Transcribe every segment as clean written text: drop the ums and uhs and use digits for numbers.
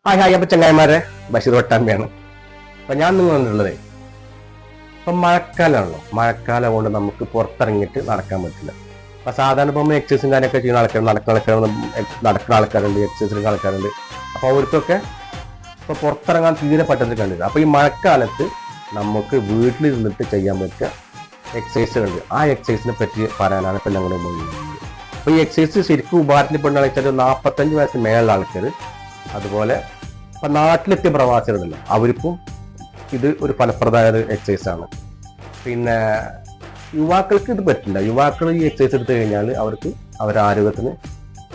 Hi അപ്പൊ ചങ്ങായിമാരെ, ബഷീർ വട്ടാമ്പിയാണ്. അപ്പൊ ഞാൻ നിങ്ങൾ വന്നിട്ടുള്ളത് ഇപ്പൊ മഴക്കാലമാണല്ലോ. മഴക്കാലം കൊണ്ട് നമുക്ക് പുറത്തിറങ്ങിയിട്ട് നടക്കാൻ പറ്റില്ല. അപ്പൊ സാധാരണ ഇപ്പൊ നമ്മൾ എക്സസൈസും കാര്യമൊക്കെ ചെയ്യുന്ന ആൾക്കാർ, നടക്കുന്ന ആൾക്കാരുണ്ട്, എക്സസൈസിന് ആൾക്കാരുണ്ട്. അപ്പൊ അവർക്കൊക്കെ ഇപ്പൊ പുറത്തിറങ്ങാൻ തീരെ പറ്റുന്നത് കണ്ടില്ല. അപ്പൊ ഈ മഴക്കാലത്ത് നമുക്ക് വീട്ടിലിരുന്നിട്ട് ചെയ്യാൻ പറ്റിയ എക്സസൈസുകളുണ്ട്. ആ എക്സസൈസിനെ പറ്റി പറയാനാണ് ഇപ്പൊ ഞങ്ങളുടെ മുന്നിൽ. അപ്പൊ ഈ എക്സസൈസ് ശരിക്കും ഉപകാരത്തിൽപ്പെടുന്ന വെച്ചാൽ 45 വയസ്സിന് മേലുള്ള ആൾക്കാർ, അതുപോലെ ഇപ്പൊ നാട്ടിലെത്തിയ പ്രവാസികളുണ്ടല്ലോ, അവർക്കും ഇത് ഒരു ഫലപ്രദമായ എക്സസൈസ് ആണ്. പിന്നെ യുവാക്കൾക്ക് ഇത് പറ്റില്ല. യുവാക്കൾ ഈ എക്സസൈസ് എടുത്തു കഴിഞ്ഞാൽ അവർക്ക് അവരുടെ ആരോഗ്യത്തിന്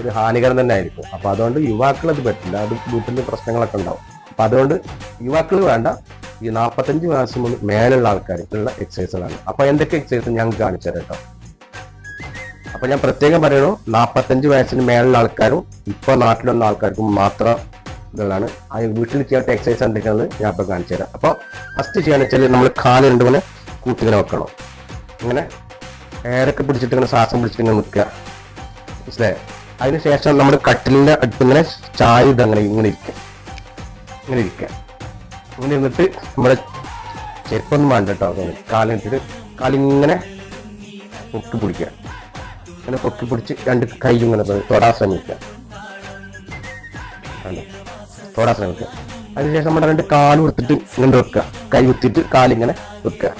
ഒരു ഹാനികരം തന്നെ ആയിരിക്കും. അപ്പൊ അതുകൊണ്ട് യുവാക്കൾ അത് പറ്റില്ല. അത് വീട്ടിൽ പ്രശ്നങ്ങളൊക്കെ ഉണ്ടാവും. അപ്പൊ അതുകൊണ്ട് യുവാക്കൾ വേണ്ട, ഈ 45 വയസ്സിന് മേലുള്ള ആൾക്കാർക്കുള്ള എക്സസൈസുകളാണ്. അപ്പൊ എന്തൊക്കെ എക്സസൈസ് ഞങ്ങൾക്ക് കാണിച്ചു തരാം കേട്ടോ. അപ്പൊ ഞാൻ പ്രത്യേകം പറയണു, 45 വയസ്സിന് മേലുള്ള ആൾക്കാരും ഇപ്പൊ നാട്ടിലുള്ള ആൾക്കാർക്കും മാത്രം ഇതാണ്. ആ വീട്ടിൽ ചെയ്യാത്ത എക്സസൈസ് എന്തൊക്കെയാണെന്ന് ഞാൻ ഇപ്പൊ കാണിച്ചു തരാം. അപ്പൊ ഫസ്റ്റ് ചെയ്യാന്ന് വെച്ചാൽ നമ്മൾ കാല് രണ്ടുപോലെ കൂട്ടിങ്ങനെ വെക്കണം. ഇങ്ങനെ എയറൊക്കെ പിടിച്ചിട്ട് ഇങ്ങനെ ശ്വാസം പിടിച്ചിട്ട് ഇങ്ങനെ നിൽക്കുക, മനസ്സിലായേ? അതിനുശേഷം നമ്മൾ കട്ടിലിന്റെ അടുത്ത് ഇങ്ങനെ ചായ അങ്ങനെ ഇങ്ങനെ ഇരിക്കുക, ഇങ്ങനെ ഇരുന്നിട്ട് നമ്മുടെ ചെരുപ്പൊന്നും വേണ്ട കേട്ടോ. കാലിട്ടിട്ട് കാലിങ്ങനെ പൊക്കി പിടിക്കുക. ഇങ്ങനെ പൊക്കി പിടിച്ച് രണ്ട് കൈ ഇങ്ങനെ തൊടാൻ ശ്രമിക്കുക. തൊടാൻ ശ്രമിക്കുക. അതിനുശേഷം നമ്മുടെ രണ്ട് കാല് കൊടുത്തിട്ട് ഇങ്ങനെ വെക്കുക. കൈ കുത്തിയിട്ട് കാലിങ്ങനെ വെക്കുക.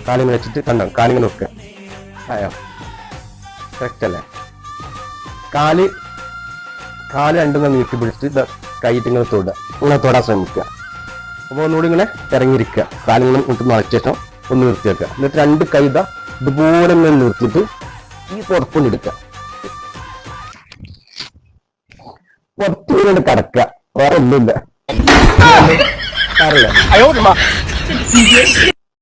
കാലിങ്ങനെ വെച്ചിട്ട് കണ്ടോ, കാലിങ്ങനെ വെക്കുക. ആയോ? കറക്റ്റ് അല്ലേ? കാല് രണ്ടെണ്ണം നീട്ടി പിടിച്ചിട്ട് കൈയിട്ട് ഇങ്ങനെ ഇങ്ങനെ തൊടാൻ ശ്രമിക്കുക. അപ്പോൾ ഒന്നുകൂടി ഇങ്ങനെ ഇറങ്ങിയിരിക്കുക. കാലിങ്ങനെ ഇട്ട് നടച്ച ശേഷം ഒന്ന് നിർത്തി വെക്കുക. എന്നിട്ട് രണ്ട് കൈ ഇതുപോലെ ഇങ്ങനെ നിർത്തിയിട്ട് ഈ പുറത്തുകൊണ്ടെടുക്കുക. പുറത്തുകൊണ്ട് കിടക്കുക, വേറെ ഒന്നുമില്ല. അറിയാം.